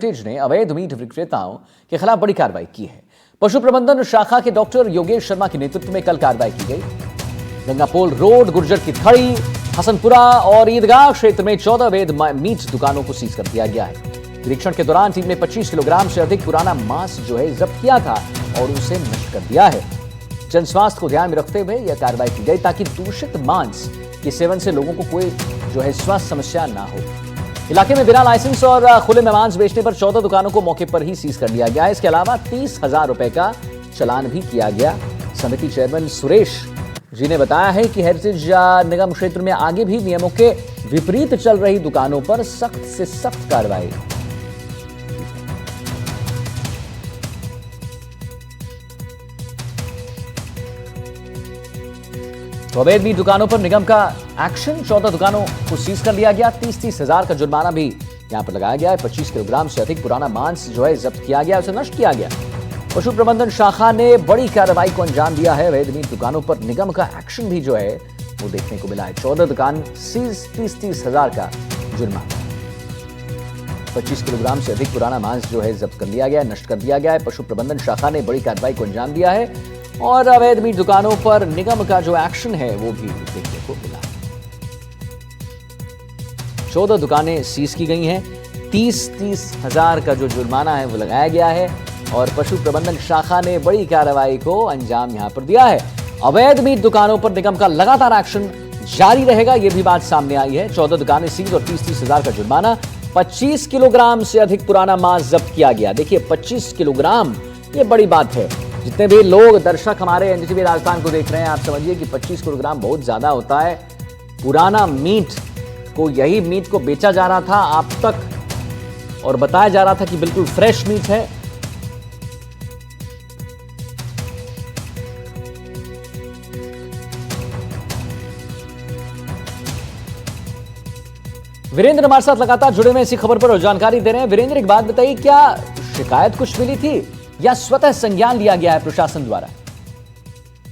Heritage ने अवैध meet विक्रेताओं के खिलाफ बड़ी कार्रवाई की है। पशु प्रबंधन शाखा के डॉक्टर योगेश शर्मा के नेतृत्व में कल कार्रवाई की गई। गंगापोल रोड, गुर्जर की थड़ी, हसनपुरा और ईदगाह क्षेत्र में 14 अवैध मीट दुकानों को सीज कर दिया गया है। निरीक्षण के दौरान टीम ने 25 किलोग्राम से अधिक पुराना मांस जब्त किया था और उसे नष्ट कर दिया है। जन स्वास्थ्य को ध्यान में रखते हुए यह कार्रवाई की गई ताकि दूषित मांस के सेवन से लोगों को कोई स्वास्थ्य समस्या ना हो। इलाके में बिना लाइसेंस और खुले में मांस बेचने पर 14 दुकानों को मौके पर ही सीज कर लिया गया है। इसके अलावा 30,000 रुपए का चालान भी किया गया। समिति चेयरमैन सुरेश जी ने बताया है कि हेरिटेज निगम क्षेत्र में आगे भी नियमों के विपरीत चल रही दुकानों पर सख्त से सख्त कार्रवाई। तो अवैध मीट दुकानों पर निगम का एक्शन, 14 दुकानों को सीज कर लिया गया। 30-30 हजार का जुर्माना भी यहां पर लगाया गया है। 25 किलोग्राम से अधिक पुराना मांस जब्त किया गया, उसे नष्ट किया गया। पशु प्रबंधन शाखा ने बड़ी कार्रवाई को अंजाम दिया है। अवैध मीट दुकानों पर निगम का एक्शन भी वो देखने को मिला है। 14 दुकान सीज, 30-30 हजार का जुर्माना। 25 किलोग्राम से अधिक पुराना मांस जब्त कर लिया गया, नष्ट कर दिया गया है। पशु प्रबंधन शाखा ने बड़ी कार्रवाई को अंजाम दिया है और अवैध मीट दुकानों पर निगम का एक्शन है वो भी देखने को मिला। 14 दुकानें सीज की गई हैं। 30-30 हजार का जुर्माना है वो लगाया गया है और पशु प्रबंधन शाखा ने बड़ी कार्रवाई को अंजाम यहां पर दिया है। अवैध मीट दुकानों पर निगम का लगातार एक्शन जारी रहेगा, यह भी बात सामने आई है। 14 दुकानें सीज और 30-30 हजार का जुर्माना। 25 किलोग्राम से अधिक पुराना मांस जब्त किया गया। देखिए 25 किलोग्राम, ये बड़ी बात है। जितने भी लोग दर्शक हमारे एनडीटीवी राजस्थान को देख रहे हैं, आप समझिए कि 25 किलोग्राम बहुत ज्यादा होता है। पुराना मीट को, यही मीट को बेचा जा रहा था आप तक और बताया जा रहा था कि बिल्कुल फ्रेश मीट है। वीरेंद्र हमारे साथ लगातार जुड़े हुए इसी खबर पर जानकारी दे रहे हैं। वीरेंद्र, एक बात बताइए, क्या शिकायत कुछ मिली थी या स्वतः संज्ञान लिया गया है प्रशासन द्वारा?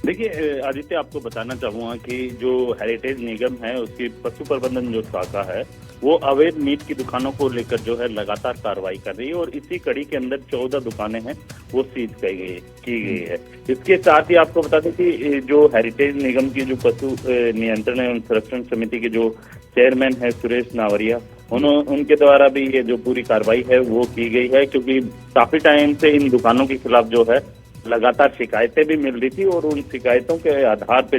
देखिए आदित्य, आपको बताना चाहूंगा कि जो हेरिटेज निगम है उसकी पशु प्रबंधन जो शाखा है वो अवैध मीट की दुकानों को लेकर लगातार कार्रवाई कर रही है और इसी कड़ी के अंदर 14 दुकानें हैं वो सीज की गई है। इसके साथ ही आपको बता दें कि जो हेरिटेज निगम की जो पशु नियंत्रण एवं संरक्षण समिति के जो चेयरमैन है सुरेश नावरिया, उनके द्वारा भी ये जो पूरी कार्रवाई है वो की गई है, क्योंकि काफी टाइम से इन दुकानों के खिलाफ लगातार शिकायतें भी मिल रही थी और उन शिकायतों के आधार पे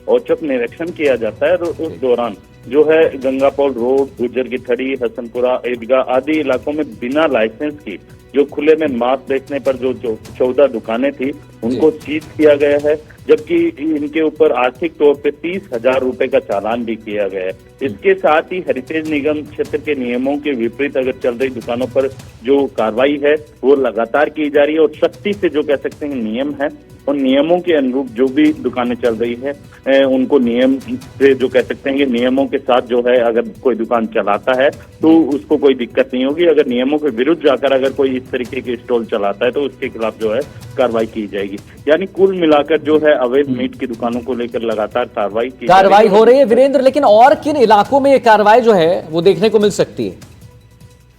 औचक निरीक्षण किया जाता है। और उस दौरान गंगापोल रोड, गुर्जर की थड़ी, हसनपुरा, ईदगाह आदि इलाकों में बिना लाइसेंस की जो खुले में मांस बेचने पर जो 14 दुकानें थी उनको सीज किया गया है, जबकि इनके ऊपर आर्थिक तौर पे 30,000 रुपए का चालान भी किया गया है। इसके साथ ही हेरिटेज निगम क्षेत्र के नियमों के विपरीत अगर चल रही दुकानों पर जो कार्रवाई है वो लगातार की जा रही है और सख्ती से कह सकते हैं नियम है और नियमों के अनुरूप जो भी दुकानें चल रही है उनको नियम से कह सकते हैं कि नियमों के साथ अगर कोई दुकान चलाता है तो उसको कोई दिक्कत नहीं होगी। अगर नियमों के विरुद्ध जाकर अगर कोई इस तरीके के स्टॉल चलाता है तो उसके खिलाफ कार्रवाई की जाएगी। यानी कुल मिलाकर अवैध मीट की दुकानों को लेकर लगातार कार्रवाई हो रही है। वीरेंद्र, लेकिन और किन इलाकों में ये कार्रवाई वो देखने को मिल सकती है?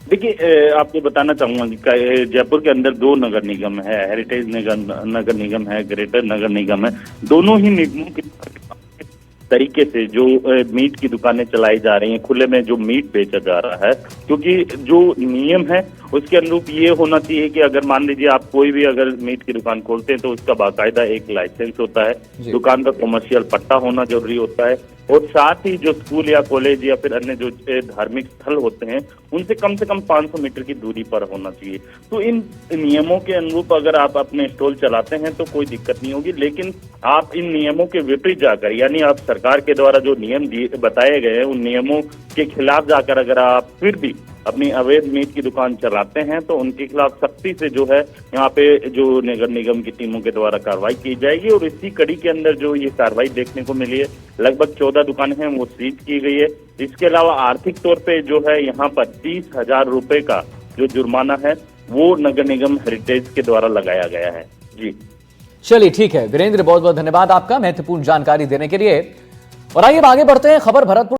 देखिए आपको बताना चाहूंगा कि जयपुर के अंदर 2 नगर निगम है, हेरिटेज नगर निगम है, ग्रेटर नगर निगम है। दोनों ही निगमों के तरीके से जो मीट की दुकानें चलाई जा रही हैं, खुले में जो मीट बेचा जा रहा है, क्योंकि जो नियम है उसके अनुरूप ये होना चाहिए कि अगर मान लीजिए आप कोई भी अगर मीट की दुकान खोलते हैं तो उसका बाकायदा एक लाइसेंस होता है, दुकान का कमर्शियल पट्टा होना जरूरी होता है और साथ ही जो स्कूल या कॉलेज या फिर अन्य जो धार्मिक स्थल होते हैं उनसे कम 500 मीटर की दूरी पर होना चाहिए। तो इन नियमों के अनुरूप अगर आप अपने स्टॉल चलाते हैं तो कोई दिक्कत नहीं होगी, लेकिन आप इन नियमों के विपरीत जाकर, यानी आप सरकार के द्वारा जो नियम बताए गए हैं उन नियमों के खिलाफ जाकर अगर आप फिर भी अपनी अवैध मीट की दुकान चलाते हैं तो उनके खिलाफ सख्ती से यहाँ पे नगर निगम की टीमों के द्वारा कार्रवाई की जाएगी। और इसी कड़ी के अंदर ये कार्रवाई देखने को मिली है, लगभग 14 दुकानें हैं वो सीज की गई है। इसके अलावा आर्थिक तौर पे यहाँ पर 30,000 रुपए का जो जुर्माना है वो नगर निगम हेरिटेज के द्वारा लगाया गया है। जी चलिए ठीक है वीरेंद्र, बहुत बहुत धन्यवाद आपका महत्वपूर्ण जानकारी देने के लिए। और आइए आगे बढ़ते हैं। खबर भरतपुर